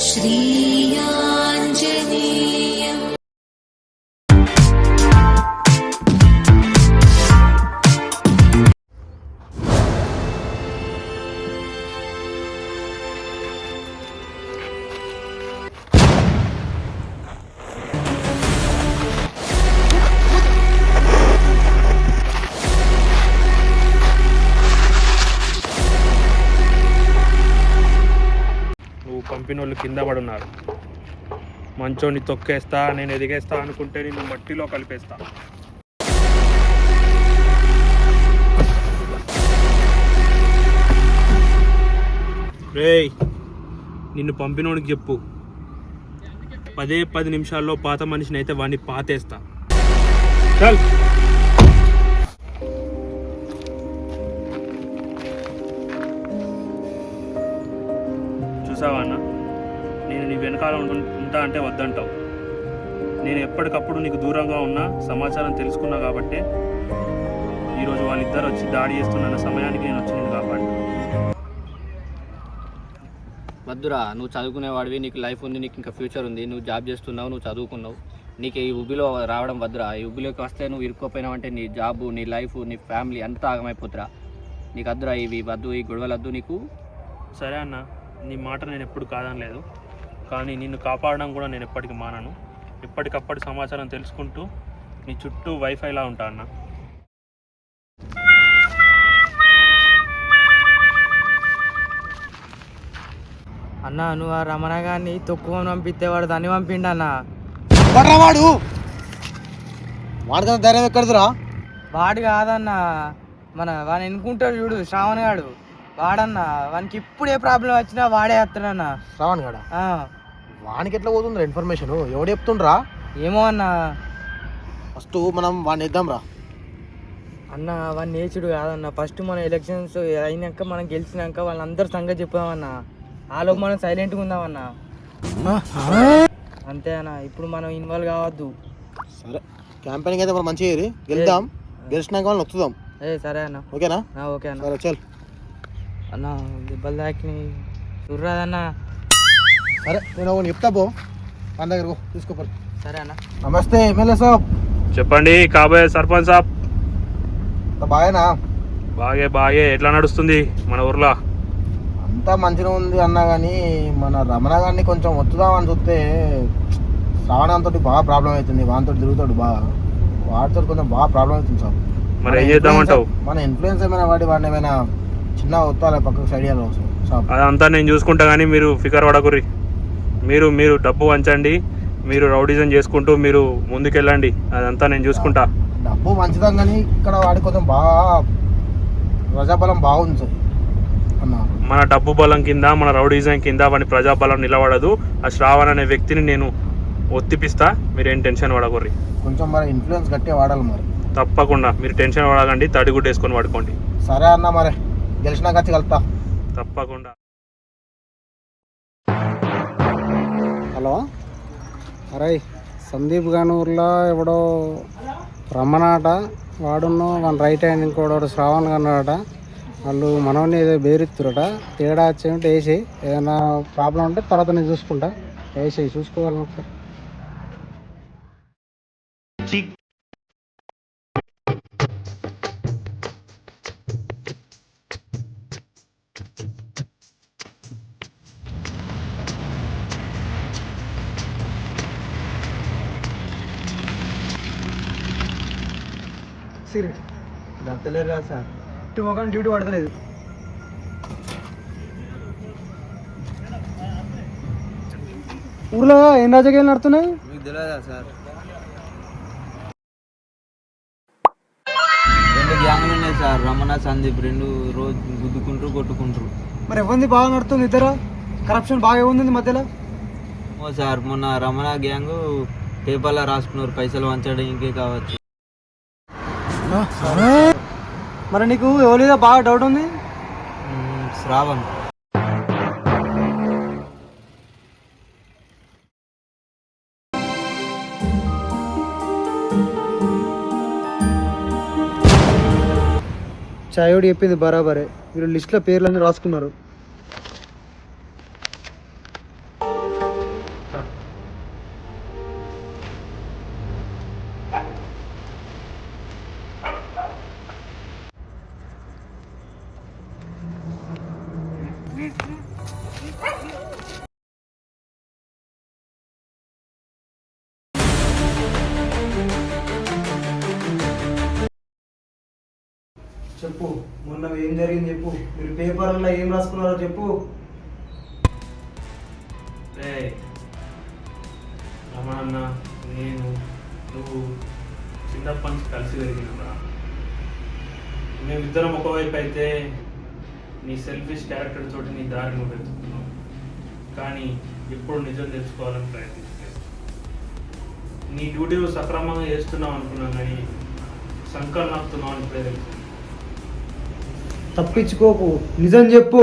श्रीयाञ्जनेयम् పంపిన వాళ్ళు కింద పడున్నారు. మంచోని తొక్కేస్తా, నేను ఎదిగేస్తా అనుకుంటే నేను మట్టిలో కలిపేస్తా. రేయ్, నిన్ను పంపినోడికి చెప్పు, 10 నిమిషాల్లో పాత మనిషిని అయితే వాడిని పాతేస్తా. చల్. చూసావా అన్న, నేను నీ వెనకాల ఉంటా అంటే వద్దంటావు. నేను ఎప్పటికప్పుడు నీకు దూరంగా ఉన్నా సమాచారం తెలుసుకున్నా కాబట్టి ఈరోజు వాళ్ళిద్దరు వచ్చి దాడి చేస్తున్న సమయానికి నేను వచ్చి నేను కాపాడు. వద్దురా, నువ్వు చదువుకునేవాడివి, నీకు లైఫ్ ఉంది, నీకు ఇంకా ఫ్యూచర్ ఉంది, నువ్వు జాబ్ చేస్తున్నావు, నువ్వు చదువుకున్నావు, నీకు ఈ ఉబ్బిలో రావడం వద్దురా. ఈ ఉబ్బిలోకి వస్తే నువ్వు ఇరుక్కోపోయినావంటే నీ జాబు, నీ లైఫ్, నీ ఫ్యామిలీ అంతా ఆగమైపోతురా. నీకు వద్దురా, ఇవి వద్దు, ఈ గొడవలు వద్దు నీకు. సరే అన్న, నీ మాట నేను ఎప్పుడు కాదనలేదు, కానీ నిన్ను కాపాడడం కూడా నేను ఎప్పటికీ మానను. ఎప్పటికప్పుడు సమాచారం తెలుసుకుంటూ నీ చుట్టూ వైఫైలా ఉంటా అన్న. అన్న, నువ్వు ఆ రమణ గారిని తొక్కువ పంపిస్తే వాడు దాన్ని పంపిండు అన్న. వాడు వాడికన్నా ధైర్యం ఎక్కడదురా? వాడు కాదన్న, వాడు ఎన్నుకుంటాడు చూడు, శ్రావణ్ గాడు. వాడన్నా, వానికి ఇప్పుడు ఏ ప్రాబ్లం వచ్చినా వాడే వస్తాడన్న. శ్రావణ్ గాడా? వానికి ఎట్లా పోతుందిరా ఇన్ఫర్మేషన్? ఎవడు చెప్తుండ్రా? ఏమో అన్న. ఫస్ట్ మనం వాడిని ఇద్దాం రా అన్న. వాడిని నేచుడు కాదన్న. ఫస్ట్ మన ఎలక్షన్స్ అయినాక, మనం గెలిచినాక వాళ్ళందరూ సంగతి చెప్పుదామన్నా. ఆలోపు మనం సైలెంట్గా ఉందామన్నా. అంతే అన్న, ఇప్పుడు మనం ఇన్వాల్వ్ కావద్దు. సరే, క్యాంపెయినింగ్ అయితే మనం మంచిగా గెలుద్దాం. గెలిచినాక వాళ్ళని వస్తుందాం. సరే అన్న. ఓకేనా? ఓకే అన్న. సరే చల్ అన్న. దెబ్బలు దాకి చూడరాదన్నా. సరే, నేను ఒకటి చెప్తా పో, మన దగ్గర తీసుకోపోరు. సరే అన్న. నమస్తే ఎమ్మెల్యే సాబ్. చెప్పండి కాబోయే సర్పంచ్ సాబ్. బాగేనా? బాగే. ఎట్లా నడుస్తుంది మన ఊర్లో? అంతా మంచిగా ఉంది అన్నా, కానీ మన రమణ గారిని కొంచెం వస్తుందామని చూస్తే శ్రావణంతో బాగా ప్రాబ్లం అవుతుంది. వానితో తిరుగుతాడు బాగా, వాడితో కొంచెం బాగా ప్రాబ్లం అవుతుంది సార్. మరి ఏం చేద్దామంటావు? మన ఇన్ఫ్లుయెన్స్ ఏమైనా వాడిని ఏమైనా చిన్న ఒత్తాలి పక్కకు సైడ్ చేయాలి సార్. అదంతా నేను చూసుకుంటా, కానీ మీరు ఫికర్ పడకుర్రి. మీరు డబ్బు వంచండి, మీరు రౌడిజం చేసుకుంటూ మీరు ముందుకెళ్ళండి, అదంతా నేను చూసుకుంటా. డబ్బు మంచిదాం, కానీ ఇక్కడ వాడి కొంచెం బాగా ప్రజాబలం బాగుంది సార్ అన్న. మన డబ్బు బలం కింద, మన రౌడిజం కింద వాడి ప్రజాబలం నిలబడదు. ఆ శ్రావణ్ అనే వ్యక్తిని నేను ఒత్తిపిస్తా, మీరేం టెన్షన్ పడకుర్రి. కొంచెం మరి ఇన్ఫ్లుయెన్స్ గట్టిగా వాడాలి మరి. తప్పకుండా మీరు టెన్షన్ పడకండి, తడిగుడ్డ వేసుకొని పడుకోండి. సరే అన్న, మరి గెలిచినాక వచ్చి కలుతా. తప్పకుండా. హలో, అరే సందీప్ గానూర్లో ఎవడో రమ్మనాట, వాడున్నో మన రైట్ హ్యాండ్ ఇంకోడు శ్రావణ్ గానట. వాళ్ళు మనల్ని ఏదో బేరిస్తురట. తేడా వచ్చేమిటి వేసి, ఏదైనా ప్రాబ్లం ఉంటే తర్వాత నేను చూసుకుంటా. వేసి చూసుకోగలను ఒకసారి. దత్తలేదు కదా సార్, మొక్కని డ్యూటీ పడతలేదు. ఊర్లో ఏం రాజకీయాలు నడుతున్నాయి మీకు తెలియదా సార్? 2 గ్యాంగులు ఉన్నాయి సార్, రమణ సందీప్. 2 రోజు గుద్దుకుంటారు, కొట్టుకుంటారు. మరి ఎవరిది బాగా నడుతుంది? ఇద్దరు కరప్షన్ బాగా ఉంది మధ్యలో. ఓ సార్, మొన్న రమణ గ్యాంగు పేపర్లో రాసుకున్నారు, పైసలు వంచడానికి కావచ్చు. మరి నీకు ఎవరిదో బాగా డౌట్ ఉంది? శ్రావణ్. చాయోడు చెప్పింది బరాబరే. మీరు లిస్ట్లో పేర్లన్నీ రాసుకున్నారు. చెప్పు మొన్న ఏం జరిగింది చెప్పు, మీరు పేపర్లో ఏం రాసుకున్నారో చెప్పు. రమణ, నేను, నువ్వు చిన్నప్పటి నుంచి కలిసి పెరిగినా. మేమిద్దరం ఒకవైపు అయితే నీ సెల్ఫిష్ క్యారెక్టర్ తోటి నీ దారి నువ్వు వెతుకుతున్నావు, కానీ ఎప్పుడు నిజం తెలుసుకోవాలని ప్రయత్నించలేదు. నీ డ్యూటీ సక్రమంగా చేస్తున్నావు అనుకున్నాను, కానీ సంకల్ నాకుతున్నావు అని ఇప్పుడే తెలిసింది. తప్పించుకోకు, నిజం చెప్పు.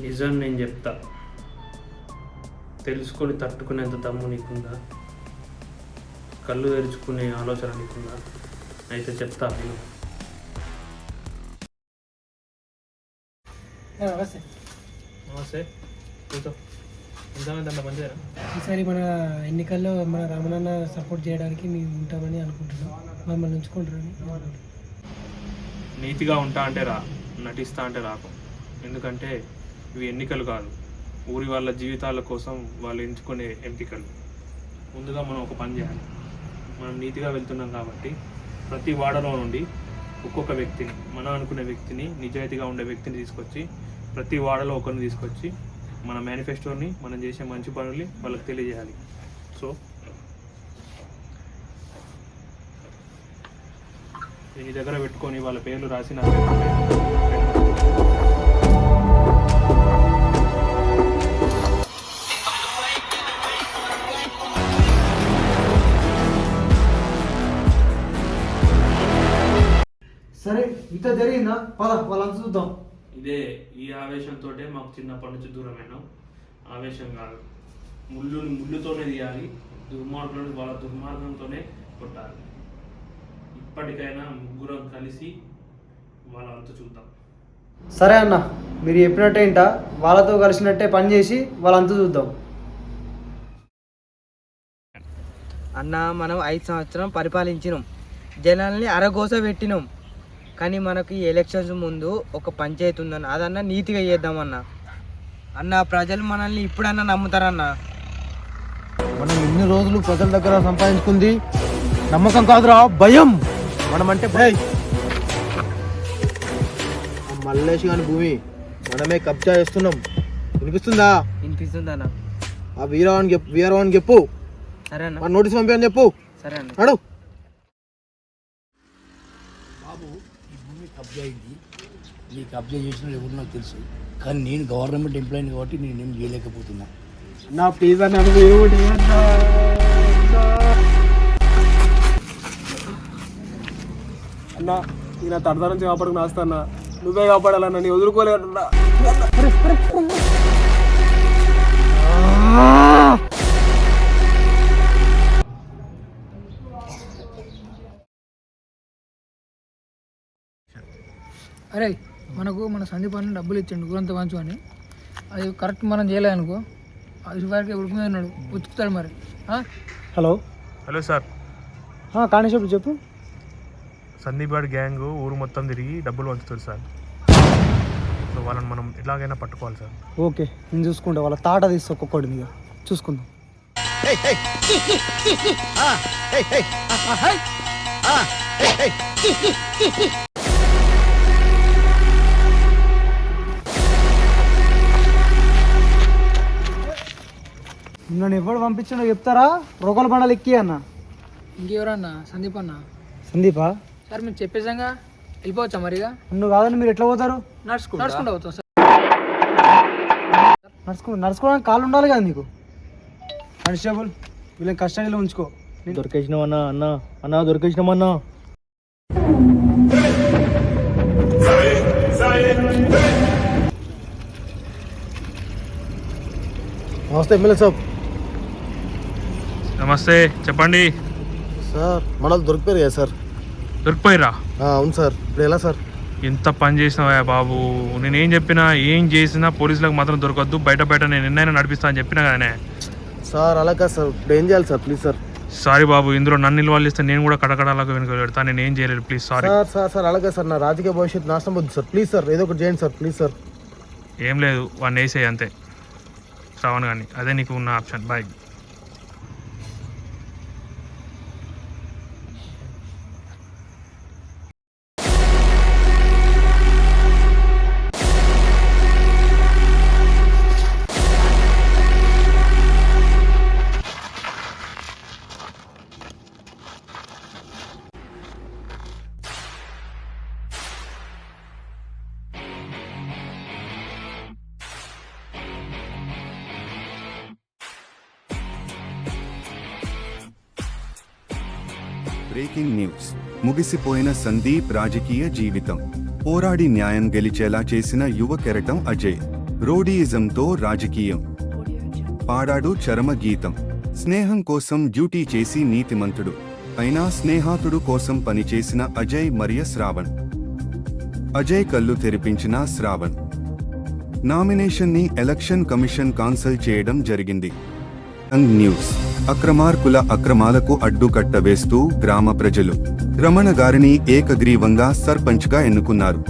నిజం నేను చెప్తా. తెలుసుకొని తట్టుకునేంత దమ్ము నీకుందా? కళ్ళు తెరుచుకునే ఆలోచన నీకుందా? అయితే చెప్తా నేను. నమస్తే, కూర్చో. ఎంతమంది మంచిగా? ఈసారి మన ఎన్నికల్లో మన రమణన్న సపోర్ట్ చేయడానికి మేము ఉంటామని అనుకుంటున్నాం. మమ్మల్ని ఉంచుకుంటారని. నీతిగా ఉంటా అంటే రా, నటిస్తా అంటే రాకు. ఎందుకంటే ఇవి ఎన్నికలు కాదు, ఊరి వాళ్ళ జీవితాల కోసం వాళ్ళు ఎంచుకునే ఎంపికలు. ముందుగా మనం ఒక పని చేయాలి. మనం నీతిగా వెళ్తున్నాం కాబట్టి ప్రతి వాడలో నుండి ఒక్కొక్క వ్యక్తిని, మనం అనుకునే వ్యక్తిని, నిజాయితీగా ఉండే వ్యక్తిని తీసుకొచ్చి ప్రతి వాడలో ఒకరిని తీసుకొచ్చి మన మేనిఫెస్టోని, మనం చేసే మంచి పనుల్ని వాళ్ళకి తెలియజేయాలి. సో నీ దగ్గర పెట్టుకొని వాళ్ళ పేర్లు రాసి నా సరే, ఇంత జరిగిందా? పద వాళ్ళంతా చూద్దాం. ఇదే ఈ ఆవేశంతో మాకు చిన్నప్పటి నుంచి దూరమైనాం. ఆవేశం కాదు, ముళ్ళుతోనే తీయాలి. దుర్మార్గులను వాళ్ళ దుర్మార్గంతోనే కొట్టాలి. ఇప్పటికైనా ముగ్గురం కలిసి వాళ్ళంతా చూద్దాం. సరే అన్న, మీరు చెప్పినట్టే ఇంట వాళ్ళతో కలిసినట్టే పని చేసి వాళ్ళంతా చూద్దాం. అన్న, మనం 5 సంవత్సరం పరిపాలించినాం, జనాల్ని అరగోస పెట్టినాం. కానీ మనకి ఎలక్షన్స్ ముందు ఒక పంచాయతీ ఉందన్న, అదన్నా నీతిగా చేద్దామన్నా. అన్న, ప్రజలు మనల్ని ఇప్పుడన్నా నమ్ముతారన్న. మనం ఇన్ని రోజులు ప్రజల దగ్గర సంపాదించుకుంది నమ్మకం కాదురా, భయం. మనం అంటే మల్లేష్ గారి భూమి మనమే కబ్జా చేస్తున్నాం. వినిపిస్తుందా? వినిపిస్తుందన్న. ఆ వీరవాణి చెప్పు, సరే అన్న. నోటీస్ పంపించని చెప్పు. సరే అన్న. అడు బాబు, ఈ భూమి కబ్జా అయింది. ఈ కబ్జా చేసిన ఎవరు నాకు తెలుసు, కానీ నేను గవర్నమెంట్ ఎంప్లాయీని కాబట్టి నేనేం చేయలేకపోతున్నా. నా ప్లీజ్ అన్న, అన్న, ఈయన తడద నుంచి కాపాడుకుని వస్తానా, నువ్వే కాపాడాలన్నా, నీ వదులుకోలేదన్నా. అరే, మనకు మన సందీప్ అన్న డబ్బులు ఇచ్చాడు ఊరంతా పంచు అని. అది కరెక్ట్ మనం చేయలేదనుకో, అది వారికి ఉడుకున్నాడు, ఉతుకుతాడు మరి. హలో హలో సార్, కానిస్టేబుల్ చెప్పు. సందీప్ గారి గ్యాంగ్ ఊరు మొత్తం తిరిగి డబ్బులు పంచుతుంది సార్. సో వాళ్ళని మనం ఎలాగైనా పట్టుకోవాలి సార్. ఓకే, నేను చూసుకుంటా. వాళ్ళ తాట తీసి ఒక్కొక్కటి మీద చూసుకుందాం. నన్ను ఎవరు పంపించాడో చెప్తారా? రోకల బండలు ఎక్కి అన్న. ఇంకెవరన్నా? సందీప్ అన్న. సందీపా? సార్ మేము చెప్పేసాగా, వెళ్ళిపోవచ్చా మరిగా? నువ్వు కాదని మీరు ఎట్లా పోతారు? నడుచుకుంటూ పోతాం సార్. నడుచుకోవడానికి కాళ్ళు ఉండాలి కదా నీకు. కానిస్టేబుల్, వీళ్ళని కస్టడీలో ఉంచుకో. దొరికేసినామన్నా, అన్న దొరికేసినామన్నా. నమస్తే ఎమ్మెల్యే సాబ్. నమస్తే, చెప్పండి సార్, మనల్ని దొరికిపోయారు కదా సార్? దొరికిపోయిరా? అవును సార్. ఇప్పుడు ఎలా సార్? ఎంత పని చేసినావా బాబు. నేనేం చెప్పినా, ఏం చేసినా పోలీసులకు మాత్రం దొరకద్దు. బయట నేను ఎన్నైనా నడిపిస్తా అని చెప్పినా కానీ. సార్ అలా కాదు సార్, ఇప్పుడు ఏం చేయాలి సార్? Please sir. సారీ బాబు, ఇందులో నన్ను ఇన్వాల్వ్ చేస్తే నేను కూడా కడకడాలకు వెనుక పెడతాను. నేను ఏం చేయలేదు, ప్లీజ్ సారీ. సార్ అలాగే సార్, నా రాజకీయ భవిష్యత్తు నాశనం వద్దు సార్. ప్లీజ్ సార్, ఏదో ఒకటి చేయండి సార్, ప్లీజ్ సార్. ఏం లేదు, వాడిని వేసేయి అంతే, శ్రవణ్ కానీ. అదే నీకు ఉన్న ఆప్షన్. బాయ్. Breaking news. ముగిసిపోయిన సందీప్ రాజకీయ జీవితం. పోరాడి న్యాయం గెలిచేలా చేసిన యువ కెరటం అజయ్. రోడీయిజంతో రాజకీయం. పాడాడు చరమ గీతం. స్నేహం కోసం డ్యూటీ చేసి నీతిమంతుడు అయినా స్నేహాతుడు కోసం పనిచేసిన అజయ్ మరియు శ్రావణ్. అజయ్ కళ్ళు తెరిపించిన శ్రావణ్. నామినేషన్ని ఎలక్షన్ కమిషన్ కాన్సల్ చేయడం జరిగింది. న్యూస్. అక్రమార్కుల అక్రమాలకు అడ్డుకట్ట వేస్తూ గ్రామ ప్రజలు రమణ గారిని ఏకగ్రీవంగా సర్పంచ్గా ఎన్నుకున్నారు.